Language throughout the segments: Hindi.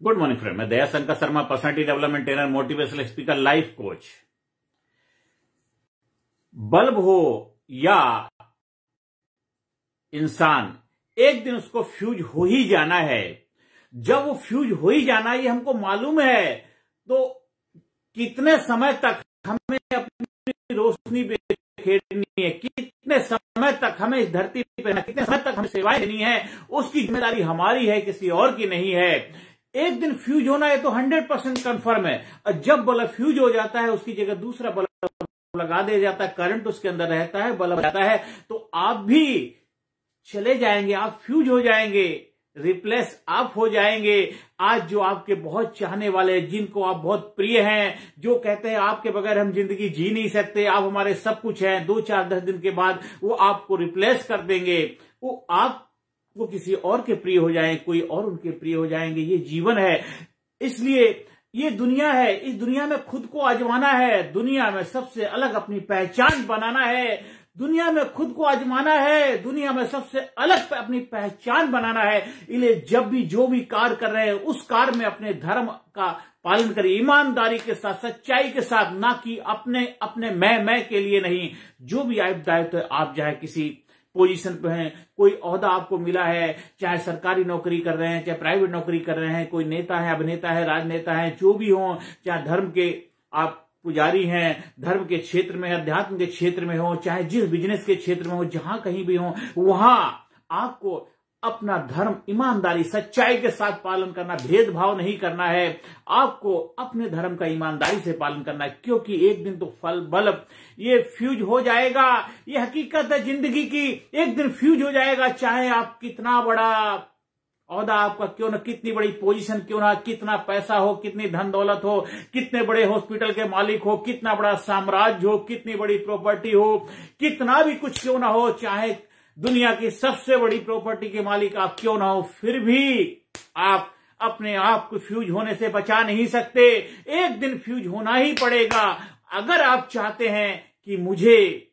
गुड मॉर्निंग फ्रेंड, मैं Daya Shankar Sharma, personality development trainer, motivational speaker, life coach. Bulb हो या इंसान, एक दिन उसको फ्यूज हो ही जाना है। जब वो फ्यूज हो ही जाना है, ये हमको मालूम है, तो कितने समय तक हमें अपनी रोशनी बिखेरनी है, कितने समय तक हमें इस धरती पे, कितने समय तक हमें सेवाएं देनी है, उसकी जिम्मेदारी हमारी है, किसी और की नहीं है। एक दिन फ्यूज होना है तो 100% कंफर्म है। और जब बल्ब फ्यूज हो जाता है, उसकी जगह दूसरा बल्ब लगा दिया जाता है, करंट उसके अंदर रहता है, बल्ब जाता है, तो आप भी चले जाएंगे, आप फ्यूज हो जाएंगे, रिप्लेस आप हो जाएंगे। आज जो आपके बहुत चाहने वाले, जिनको आप बहुत प्रिय हैं, जो कहते हैं आपके बगैर हम जिंदगी जी नहीं सकते, आप हमारे सब कुछ हैं, 2, 4, 10 दिन के बाद वो आपको रिप्लेस कर देंगे, वो किसी और के प्रिय हो जाएं, कोई और उनके प्रिय हो जाएंगे। ये जीवन है, इसलिए ये दुनिया है। इस दुनिया में खुद को आजमाना है, दुनिया में सबसे अलग अपनी पहचान बनाना है, दुनिया में खुद को आजमाना है, दुनिया में सबसे अलग अपनी पहचान बनाना है। इसलिए जब भी जो भी कार्य कर रहे हैं, उस कार्य में अपने धर्म का पालन करिए, ईमानदारी के साथ, सच्चाई के साथ, ना कि अपने मैं के लिए नहीं। जो भी दायित्व है, आप चाहे किसी पोजीशन पे हैं, कोई ओहदा आपको मिला है, चाहे सरकारी नौकरी कर रहे हैं, चाहे प्राइवेट नौकरी कर रहे हैं, कोई नेता है, अभिनेता है, राजनेता है, जो भी हो, चाहे धर्म के आप पुजारी हैं, धर्म के क्षेत्र में, अध्यात्म के क्षेत्र में हो, चाहे जिस बिजनेस के क्षेत्र में हो, जहां कहीं भी हो, वहां आपको अपना धर्म ईमानदारी, सच्चाई के साथ पालन करना, भेदभाव नहीं करना है। आपको अपने धर्म का ईमानदारी से पालन करना है, क्योंकि एक दिन तो बल्ब ये फ्यूज हो जाएगा। ये हकीकत है जिंदगी की, एक दिन फ्यूज हो जाएगा। चाहे आप कितना बड़ा ओहदा आपका क्यों ना, कितनी बड़ी पोजीशन क्यों ना, कितना पैसा हो, कितनी धन दौलत हो, कितने बड़े हॉस्पिटल के मालिक हो, कितना बड़ा साम्राज्य हो, कितनी बड़ी प्रॉपर्टी हो, कितना भी कुछ क्यों ना हो, चाहे दुनिया की सबसे बड़ी प्रॉपर्टी के मालिक आप क्यों ना हो, फिर भी आप अपने आप को फ्यूज होने से बचा नहीं सकते। एक दिन फ्यूज होना ही पड़ेगा। अगर आप चाहते हैं कि मुझे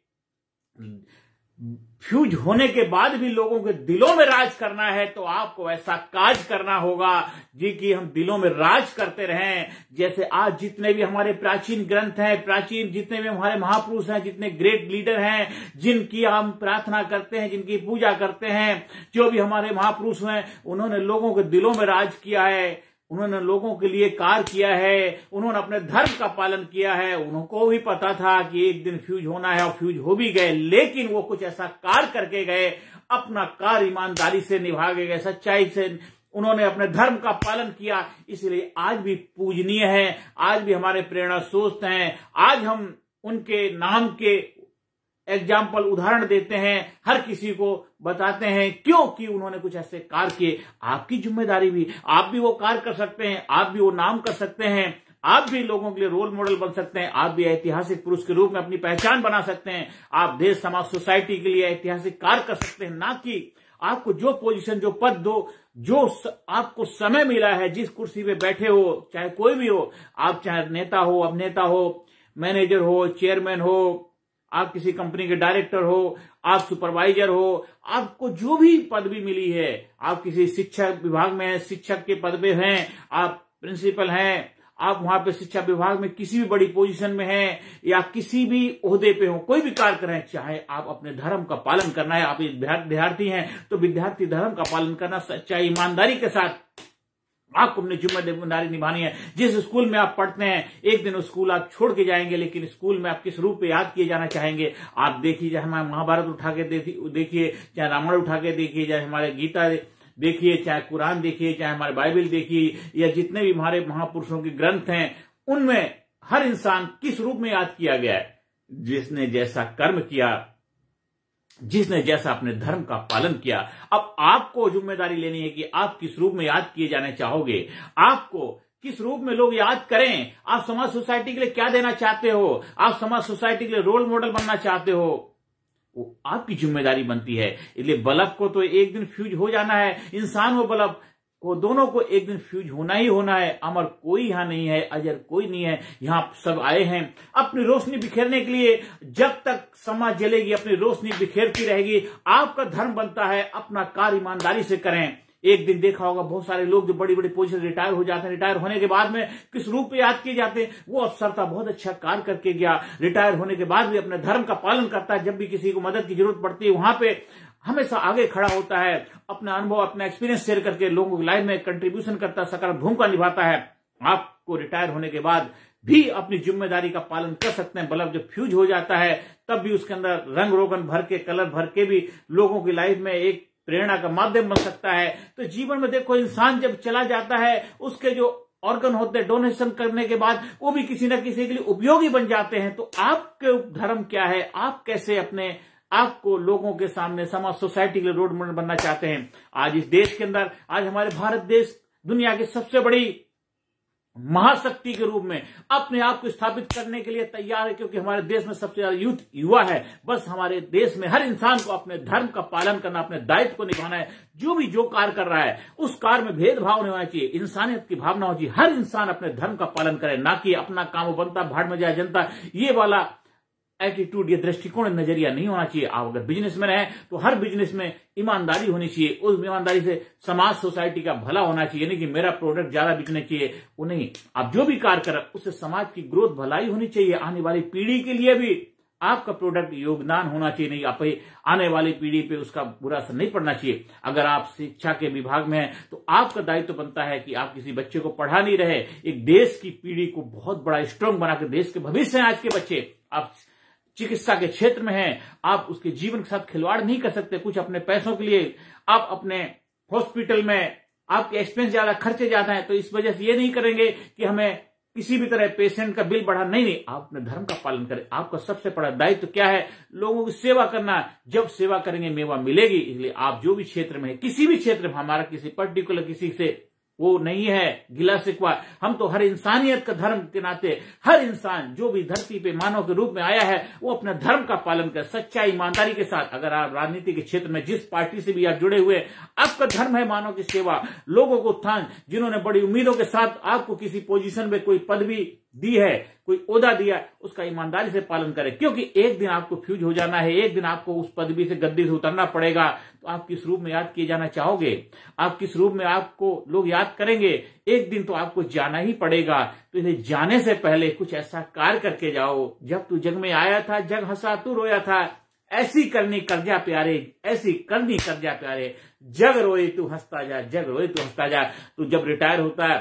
फ्यूज होने के बाद भी लोगों के दिलों में राज करना है, तो आपको ऐसा काज करना होगा जी कि हम दिलों में राज करते रहें। जैसे आज जितने भी हमारे प्राचीन ग्रंथ हैं, प्राचीन जितने भी हमारे महापुरुष हैं, जितने ग्रेट लीडर हैं, जिनकी हम प्रार्थना करते हैं, जिनकी पूजा करते हैं, जो भी हमारे महापुरुष हैं, उन्होंने लोगों के दिलों में राज किया है, उन्होंने लोगों के लिए कार्य किया है, उन्होंने अपने धर्म का पालन किया है। उनको भी पता था कि एक दिन फ्यूज होना है, और फ्यूज हो भी गए, लेकिन वो कुछ ऐसा कार्य करके गए, अपना कार्य ईमानदारी से निभा गए, सच्चाई से उन्होंने अपने धर्म का पालन किया। इसलिए आज भी पूजनीय है, आज भी हमारे प्रेरणा स्रोत हैं। आज हम उनके नाम के एग्जाम्पल, उदाहरण देते हैं, हर किसी को बताते हैं, क्योंकि उन्होंने कुछ ऐसे कार्य किए। आपकी जिम्मेदारी भी, आप भी वो कार्य कर सकते हैं, आप भी वो नाम कर सकते हैं, आप भी लोगों के लिए रोल मॉडल बन सकते हैं, आप भी ऐतिहासिक पुरुष के रूप में अपनी पहचान बना सकते हैं। आप देश, समाज, सोसाइटी के लिए ऐतिहासिक कार्य कर सकते हैं। ना कि आपको जो पोजीशन, जो पद दो, जो आपको समय मिला है, जिस कुर्सी पे बैठे हो, चाहे कोई भी हो, आप चाहे नेता हो, अभिनेता हो, मैनेजर हो, चेयरमैन हो, आप किसी कंपनी के डायरेक्टर हो, आप सुपरवाइजर हो, आपको जो भी पदवी मिली है, आप किसी शिक्षा विभाग में शिक्षक के पद पे हैं, आप प्रिंसिपल हैं, आप वहां पे शिक्षा विभाग में किसी भी बड़ी पोजीशन में हैं, या किसी भी ओहदे पे हो, कोई भी कार्य करें, चाहे आप अपने धर्म का पालन करना है। आप विद्यार्थी हैं तो विद्यार्थी धर्म का पालन करना, सच्चाई, ईमानदारी के साथ आपको अपनी जिम्मेदारी निभानी है। जिस स्कूल में आप पढ़ते हैं, एक दिन स्कूल आप छोड़ के जाएंगे, लेकिन स्कूल में आप किस रूप में याद किए जाना चाहेंगे। आप देखिए, चाहे हमारे महाभारत उठा के देखिए, चाहे रामायण उठा के देखिए, चाहे हमारे गीता देखिए, चाहे कुरान देखिए, चाहे हमारे बाइबल देखिए, या जितने भी हमारे महापुरुषों के ग्रंथ हैं, उनमें हर इंसान किस रूप में याद किया गया है। जिसने जैसा कर्म किया, जिसने जैसा अपने धर्म का पालन किया। अब आपको जिम्मेदारी लेनी है कि आप किस रूप में याद किए जाने चाहोगे, आपको किस रूप में लोग याद करें, आप समाज सोसाइटी के लिए क्या देना चाहते हो, आप समाज सोसाइटी के लिए रोल मॉडल बनना चाहते हो, वो आपकी जिम्मेदारी बनती है। इसलिए बल्ब को तो एक दिन फ्यूज हो जाना है, इंसान हो, बल्ब को, दोनों को एक दिन फ्यूज होना ही होना है। अमर कोई यहां नहीं है, अजर कोई नहीं है, यहां सब आए हैं अपनी रोशनी बिखेरने के लिए। जब तक समाज जलेगी, अपनी रोशनी बिखेरती रहेगी। आपका धर्म बनता है अपना कार्य ईमानदारी से करें, एक दिन देखा होगा बहुत सारे लोग जो बड़ी बड़ी पोजीशन रिटायर हो जाते हैं, रिटायर होने के बाद में किस रूप में याद किए जाते हैं? वो अफसर था, बहुत अच्छा कार्य करके गया, रिटायर होने के बाद भी अपने धर्म का पालन करता है, जब भी किसी को मदद की जरूरत पड़ती है वहां पे हमेशा आगे खड़ा होता है, अपना अनुभव अपना एक्सपीरियंस शेयर करके लोगों की लाइफ में कंट्रीब्यूशन करता है, सकारात्मक भूमिका निभाता है। आपको रिटायर होने के बाद भी अपनी जिम्मेदारी का पालन कर सकते हैं। बल्ब जब फ्यूज हो जाता है तब भी उसके अंदर रंग रोगन भर के, कलर भर के भी लोगों की लाइफ में एक प्रेरणा का माध्यम बन सकता है। तो जीवन में देखो, इंसान जब चला जाता है उसके जो ऑर्गन होते हैं डोनेशन करने के बाद वो भी किसी न किसी के लिए उपयोगी बन जाते हैं। तो आपके धर्म क्या है? आप कैसे अपने आपको लोगों के सामने, समाज, सोसाइटी के लिए रोल मॉडल बनना चाहते हैं? आज इस देश के अंदर, आज हमारे भारत देश दुनिया की सबसे बड़ी महाशक्ति के रूप में अपने आप को स्थापित करने के लिए तैयार है, क्योंकि हमारे देश में सबसे ज्यादा यूथ युवा है। बस हमारे देश में हर इंसान को अपने धर्म का पालन करना, अपने दायित्व को निभाना है। जो कार्य कर रहा है उस कार्य में भेदभाव नहीं होना चाहिए, इंसानियत की भावना होनी चाहिए। हर इंसान अपने धर्म का पालन करे, ना कि अपना काम बनता भाड़ में जाए जनता, ये वाला एटीट्यूड, ये दृष्टिकोण, नजरिया नहीं होना चाहिए। आप अगर बिजनेसमैन है तो हर बिजनेस में ईमानदारी होनी चाहिए, उस ईमानदारी से समाज, सोसाइटी का भला होना चाहिए, नहीं कि मेरा प्रोडक्ट ज्यादा बिकना चाहिए, वो नहीं। आप जो भी कार्य करें उससे समाज की ग्रोथ, भलाई होनी चाहिए। आने वाली पीढ़ी के लिए भी आपका प्रोडक्ट योगदान होना चाहिए, नहीं आप आने वाली पीढ़ी पे उसका बुरा असर नहीं पड़ना चाहिए। अगर आप शिक्षा के विभाग में हैं तो आपका दायित्व बनता है कि आप किसी बच्चे को पढ़ा नहीं रहे, एक देश की पीढ़ी को बहुत बड़ा स्ट्रांग बना के, देश के भविष्य हैं आज के बच्चे। आप चिकित्सा के क्षेत्र में हैं, आप उसके जीवन के साथ खिलवाड़ नहीं कर सकते। कुछ अपने पैसों के लिए आप अपने हॉस्पिटल में आपके एक्सपेंस ज्यादा, खर्चे ज्यादा है, तो इस वजह से ये नहीं करेंगे कि हमें किसी भी तरह पेशेंट का बिल बढ़ा, नहीं। आप अपने धर्म का पालन करें। आपका सबसे बड़ा दायित्व क्या है? लोगों की सेवा करना। जब सेवा करेंगे मेवा मिलेगी। इसलिए आप जो भी क्षेत्र में है, किसी भी क्षेत्र में, हमारा किसी पर्टिकुलर किसी से वो नहीं है गिला शिकवा, हम तो हर इंसानियत का धर्म के नाते, हर इंसान जो भी धरती पे मानव के रूप में आया है वो अपना धर्म का पालन कर, सच्चाई, ईमानदारी के साथ। अगर आप राजनीति के क्षेत्र में जिस पार्टी से भी आप जुड़े हुए, आपका धर्म है मानव की सेवा, लोगों को उत्थान। जिन्होंने बड़ी उम्मीदों के साथ आपको किसी पोजीशन में कोई पदवी दी है, कोई ओहदा दिया, उसका ईमानदारी से पालन करें, क्योंकि एक दिन आपको फ्यूज हो जाना है, एक दिन आपको उस पदवी से, गद्दी से उतरना पड़ेगा। तो आप किस रूप में याद किए जाना चाहोगे? आप किस रूप में आपको लोग याद करेंगे? एक दिन तो आपको जाना ही पड़ेगा। तो इसे जाने से पहले कुछ ऐसा कार्य करके जाओ। जब तू जग में आया था, जग हंसा तू रोया था, ऐसी करनी कर्जा प्यारे, ऐसी करनी कर्जा प्यारे, जग रोए तू हंसता जा, जग रोए तू हंसता जा। तो जब रिटायर होता है,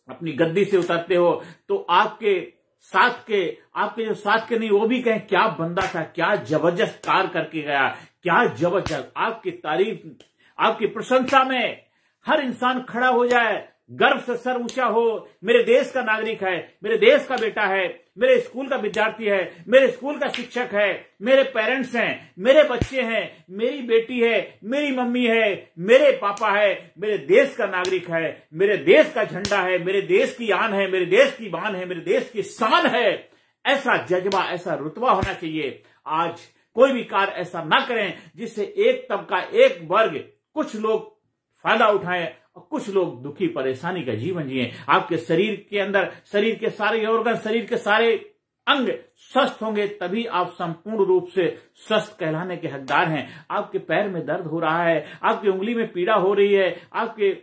अपनी गद्दी से उतरते हो, तो आपके जो साथ के नहीं, वो भी कहें क्या बंदा था, क्या जबरदस्त कार्य करके गया, क्या जबरदस्त। आपकी तारीफ, आपकी प्रशंसा में हर इंसान खड़ा हो जाए, गर्व से सर ऊंचा हो, मेरे देश का नागरिक है, मेरे देश का बेटा है, मेरे स्कूल का विद्यार्थी है, मेरे स्कूल का शिक्षक है, मेरे पेरेंट्स हैं, मेरे बच्चे हैं, मेरी बेटी है, मेरी मम्मी है, मेरे पापा है, मेरे देश का नागरिक है, मेरे देश का झंडा है, मेरे देश की आन है, मेरे देश की बान है, मेरे देश की शान है। ऐसा जज्बा, ऐसा रुतबा होना चाहिए। आज कोई भी कार्य ऐसा ना करें जिससे एक तबका, एक वर्ग, कुछ लोग फायदा उठाएं और कुछ लोग दुखी, परेशानी का जीवन जिए। आपके शरीर के अंदर, शरीर के सारे ऑर्गन, शरीर के सारे अंग स्वस्थ होंगे, तभी आप संपूर्ण रूप से स्वस्थ कहलाने के हकदार हैं। आपके पैर में दर्द हो रहा है, आपकी उंगली में पीड़ा हो रही है, आपके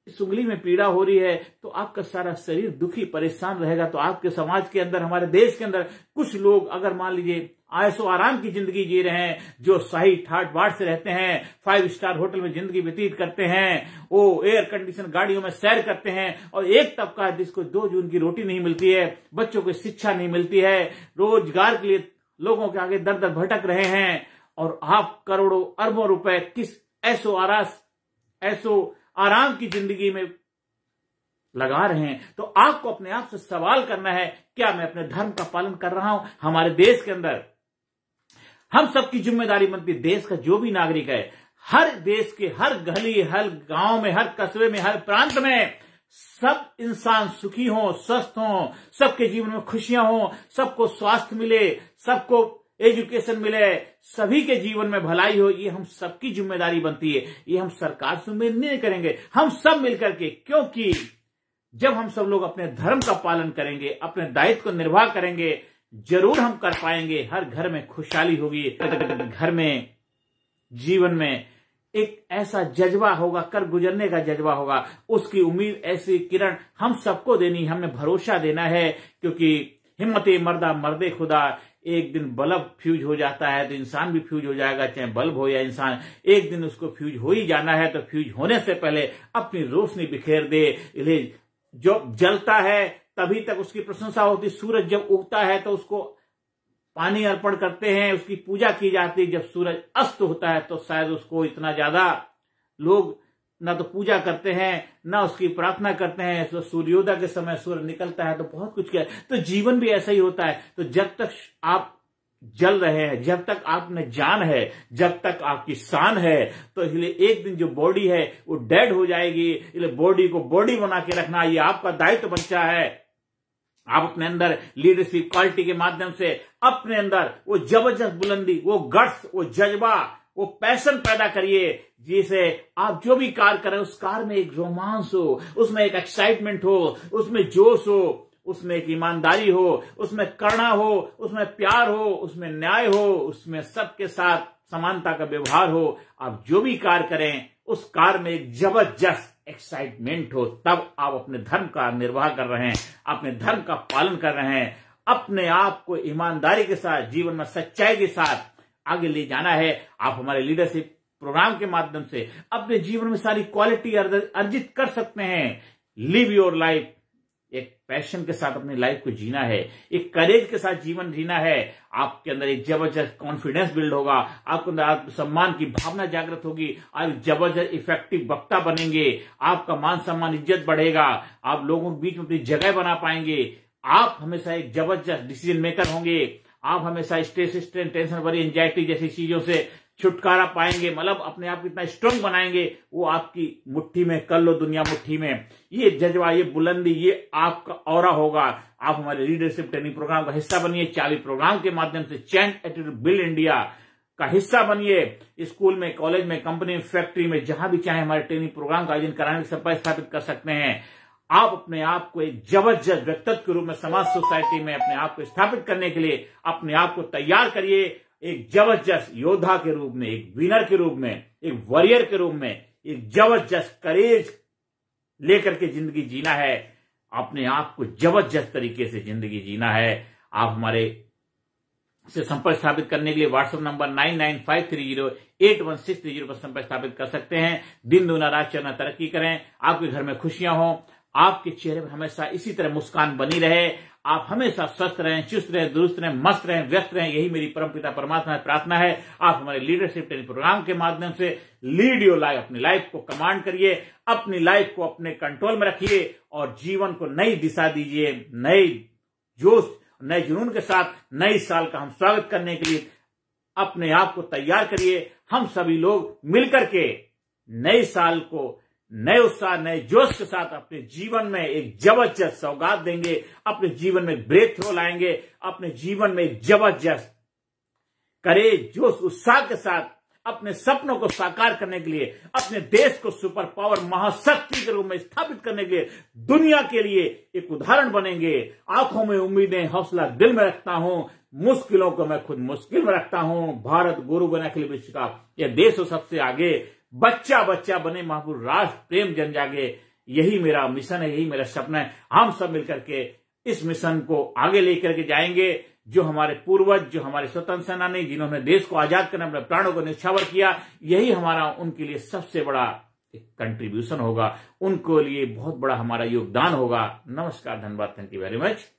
इस उंगली में पीड़ा हो रही है, तो आपका सारा शरीर दुखी, परेशान रहेगा। तो आपके समाज के अंदर, हमारे देश के अंदर कुछ लोग अगर मान लीजिए आयशो आराम की जिंदगी जी रहे हैं, जो सही ठाट बाट से रहते हैं, 5 स्टार होटल में जिंदगी व्यतीत करते हैं, वो एयर कंडीशन गाड़ियों में सैर करते हैं, और एक तबका है जिसको 2 जून की रोटी नहीं मिलती है, बच्चों को शिक्षा नहीं मिलती है, रोजगार के लिए लोगों के आगे दर दर भटक रहे हैं, और आप करोड़ों अरबों रुपए किस ऐसो आराम की जिंदगी में लगा रहे हैं। तो आपको अपने आप से सवाल करना है, क्या मैं अपने धर्म का पालन कर रहा हूं? हमारे देश के अंदर हम सबकी जिम्मेदारी बनती है, देश का जो भी नागरिक है, हर देश के हर गली, हर गांव में, हर कस्बे में, हर प्रांत में सब इंसान सुखी हों, स्वस्थ हों, सबके जीवन में खुशियां हों, सबको स्वास्थ्य मिले, सबको एजुकेशन मिले, सभी के जीवन में भलाई हो। ये हम सबकी जिम्मेदारी बनती है। ये हम सरकार से उम्मीद नहीं करेंगे, हम सब मिलकर के, क्योंकि जब हम सब लोग अपने धर्म का पालन करेंगे, अपने दायित्व को निर्वाह करेंगे, जरूर हम कर पाएंगे। हर घर में खुशहाली होगी, घर में, जीवन में एक ऐसा जज्बा होगा, कर गुजरने का जज्बा होगा। उसकी उम्मीद ऐसी किरण हम सबको देनी, हमें भरोसा देना है, क्योंकि हिम्मते मर्दा मर्दे खुदा, एक दिन बल्ब फ्यूज हो जाता है तो इंसान भी फ्यूज हो जाएगा, चाहे बल्ब हो या इंसान, एक दिन उसको फ्यूज हो ही जाना है। तो फ्यूज होने से पहले अपनी रोशनी बिखेर दे। जो जलता है तभी तक उसकी प्रशंसा होती, सूरज जब उगता है तो उसको पानी अर्पण करते हैं, उसकी पूजा की जाती है। जब सूरज अस्त होता है तो शायद उसको इतना ज्यादा लोग ना तो पूजा करते हैं ना उसकी प्रार्थना करते हैं। तो सूर्योदय के समय सूर्य निकलता है तो बहुत कुछ किया। तो जीवन भी ऐसा ही होता है। तो जब तक आप जल रहे हैं, जब तक आप में जान है, जब तक आपकी शान है, तो इसलिए एक दिन जो बॉडी है वो डेड हो जाएगी। इसलिए बॉडी को बॉडी बना के रखना ये आपका दायित्व बच्चा है। आप अपने अंदर लीडरशिप क्वालिटी के माध्यम से अपने अंदर वो जबरदस्त बुलंदी, वो गट्स, वो जज्बा, वो पैशन पैदा करिए, जिसे आप जो भी कार्य करें उस कार्य में एक रोमांस हो, उसमें एक एक्साइटमेंट हो, उसमें जोश हो, उसमें एक ईमानदारी हो, उसमें करुणा हो, उसमें प्यार हो, उसमें न्याय हो, उसमें सबके साथ समानता का व्यवहार हो। आप जो भी कार्य करें उस कार्य में एक जबरदस्त एक्साइटमेंट हो, तब आप अपने धर्म का निर्वाह कर रहे हैं, अपने धर्म का पालन कर रहे हैं। अपने आप को ईमानदारी के साथ, जीवन में सच्चाई के साथ आगे ले जाना है। आप हमारे लीडरशिप प्रोग्राम के माध्यम से अपने जीवन में सारी क्वालिटी अर्जित कर सकते हैं। लिव योर लाइफ, एक पैशन के साथ अपनी लाइफ को जीना है, एक करेज के साथ जीवन जीना है। आपके अंदर एक जबरदस्त कॉन्फिडेंस बिल्ड होगा, आपके अंदर आत्मसम्मान की भावना जागृत होगी, आप जबरदस्त इफेक्टिव वक्ता बनेंगे, आपका मान सम्मान इज्जत बढ़ेगा, आप लोगों के बीच में अपनी जगह बना पाएंगे, आप हमेशा एक जबरदस्त डिसीजन मेकर होंगे, आप हमेशा स्ट्रेस, टेंशन, वरी, एंजाइटी जैसी चीजों से छुटकारा पाएंगे। मतलब अपने आप को इतना स्ट्रांग बनाएंगे, वो आपकी मुट्ठी में कर लो, दुनिया मुट्ठी में। ये जज्बा, ये बुलंदी, ये आपका ऑरा होगा। आप हमारे लीडरशिप ट्रेनिंग प्रोग्राम का हिस्सा बनिए। 40 प्रोग्राम के माध्यम से चेंज एटीट्यूड बिल्ड इंडिया का हिस्सा बनिए। स्कूल में, कॉलेज में, कंपनी में, फैक्ट्री में, जहां भी चाहे हमारे ट्रेनिंग प्रोग्राम का आयोजन कराने की संपर्क स्थापित कर सकते हैं। आप अपने आप को एक जबरदस्त व्यक्तित्व के रूप में समाज सोसाइटी में अपने आप को स्थापित करने के लिए अपने आप को तैयार करिए। एक जबरदस्त योद्धा के रूप में, एक विनर के रूप में, एक वॉरियर के रूप में, एक जबरदस्त करेज लेकर के जिंदगी जीना है। अपने आप को जबरदस्त तरीके से जिंदगी जीना है। आप हमारे से संपर्क स्थापित करने के लिए व्हाट्सएप नंबर 9953081630 पर संपर्क स्थापित कर सकते हैं। दिन दूना रात चौगुना तरक्की करें, आपके घर में खुशियां हों, आपके चेहरे पर हमेशा इसी तरह मुस्कान बनी रहे, आप हमेशा स्वस्थ रहें, चुस्त रहें, दुरुस्त रहें, मस्त रहें, व्यस्त रहें। यही मेरी परमपिता परमात्मा से प्रार्थना है। आप हमारे लीडरशिप ट्रेनिंग प्रोग्राम के माध्यम से लीड योर लाइफ, अपनी लाइफ को कमांड करिए, अपनी लाइफ को अपने कंट्रोल में रखिए और जीवन को नई दिशा दीजिए। नई जोश, नए जुनून के साथ नई साल का हम स्वागत करने के लिए अपने आप को तैयार करिए। हम सभी लोग मिलकर के नए साल को नए उत्साह, नए जोश के साथ अपने जीवन में एक जबरदस्त सौगात देंगे, अपने जीवन में ब्रेक थ्रो लाएंगे, अपने जीवन में एक जबरदस्त करेज, जोश, उत्साह के साथ अपने सपनों को साकार करने के लिए, अपने देश को सुपर पावर महाशक्ति के रूप में स्थापित करने के लिए, दुनिया के लिए एक उदाहरण बनेंगे। आंखों में उम्मीदें, हौसला दिल में रखता हूं, मुश्किलों को मैं खुद मुश्किल में रखता हूं। भारत गुरु बना अखिल विश्व का यह देश हो सबसे आगे, बच्चा बच्चा बने महापुर राष्ट्र प्रेम जन जागे। यही मेरा मिशन है, यही मेरा सपना है। हम सब मिलकर के इस मिशन को आगे लेकर के जाएंगे। जो हमारे पूर्वज, जो हमारे स्वतंत्र सेनानी, जिन्होंने देश को आजाद करने अपने प्राणों को न्यौछावर किया, यही हमारा उनके लिए सबसे बड़ा कंट्रीब्यूशन होगा, उनके लिए बहुत बड़ा हमारा योगदान होगा। नमस्कार, धन्यवाद, थैंक यू वेरी मच।